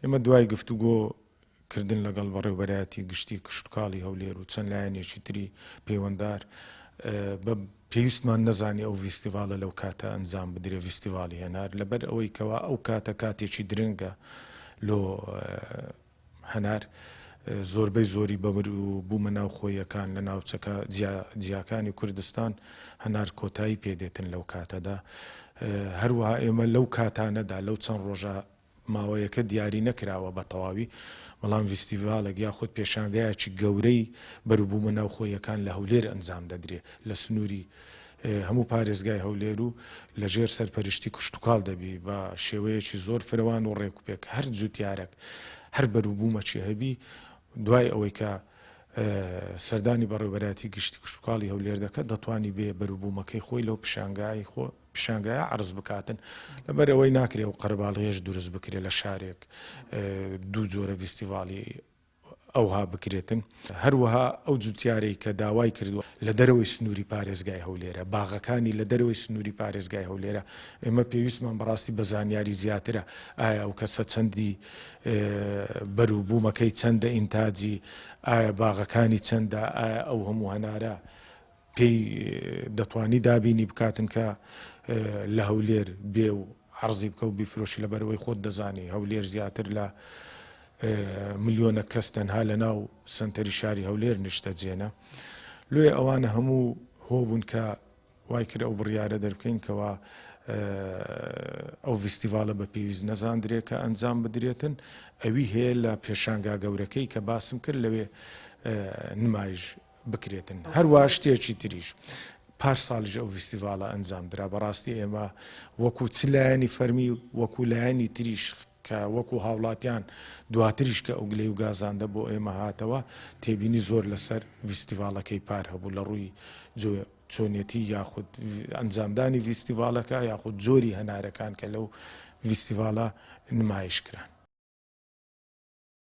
ئێمە دوای گفتوگۆکردن لەگەڵ بەڕێوەبەرایەتی گشتی کشتتوکاڵی هەولێر و چەند لایەنێکی تری پەیوەنددار بە پێویستمان نەزانی ئەو فیستیڤالە لەو کاتە ئەنجام بدرێ فیستیڤالی هێنار لەبەر ئەوەی کەوا ئەو کاتە کاتێکی درنگە لۆ هەنار زۆربەی زۆری بەبر و بوومە ناو خۆیەکان لە ناوچەکە جیاکانی کوردستان هەنار کۆتایی پێدێتن لەو کاتەدا هەروەها ئێمە لەو کاتانەدا لەو چەند ڕۆژە ماوەیەکە دیاری نەکراوە بە تەواوی بەڵام فیستیڤالێک یاخود پێشانگایەکی گەورەی بەروبوومە ناو خۆیەکان لە هەولێر ئەنجام دەدرێ لە سنووری هەموو پارێزگای هەولێر و لەژێر سەرپەرشتی کشتتوکاڵ دەبی بە شێوەیەکی زۆر فراوان و ڕێکوپێک هەر جوتیارێک هەر بەروبوومەکی هەبی دوای ئەوەی کە سەردانی بەڕێوەبەرایەتی گشتی کشتتوکاڵی هەولێر دەکات دەتوانی بێ بەروبوومەکەی خۆی لەو پیشانگایە عرض بکاتن لەبەر ئەوەی ناکرێ و قەرباڵغێژ دروست بکرێ لە شارێک دوو جۆرە فیستیڤالی ئەوها بکرێتن هەروەها ئەو جوتیارەی کە داوای کردووە لە دەرەوەی سنووری پارێزگای هەولێرە باغەکانی لە دەرەوەی سنووری پارێزگای هەولێرە ئێمە پێویستمان بەڕاستی بە زانیاری زیاترە ئایا ئەو کەسە چەندی بەروبوومەکەی چەندە ئینتاجی ئایا باغەکانی چەندە ئایا ئەو هەموو هەنارە پێی دەتوانی دابینی بکاتن کە لە هەولێر بێ و عەرزی بکە و بیفرۆشی لەبەرەوەی خۆت دەزانی هەولێر زیاتر لە ملیۆنە کەس تەنها لە ناو سنتەری شاری هەولێر نیشتە جێنە لێ ئەوانە هەموو هۆبوون کە وای کرد ئەو بڕیارە دەربکەین کەوا ئەو فیستیڤالە بە پێویست نەزاندرێ کە ئەنجام بدرێتن ئەوی هەیە لە پێشانگا گەورەکەی کە باسم کرد لەوێ نمایش بکرێتن هەروە شتێکی تریش پاش ساڵیش ئەو فیستیڤالە ئەنجام درا بەڕاستی ئێمە وەکو چ لایەنی فەرمی وەکو لایەنی تریش کە وەکو هاوڵاتیان دواتریش کە ئەو گلەی و گازاندە بۆ ئێمە هاتەوە تێبینی زۆر لەسەر فیستیڤالەکەی پار هەبوو لە ڕووی چۆنیەتی یاخود ئەنجامدانی فیستیڤالەکە یاخود جۆری هەنارەکان کە لەو فیستیڤالە نمایش کران.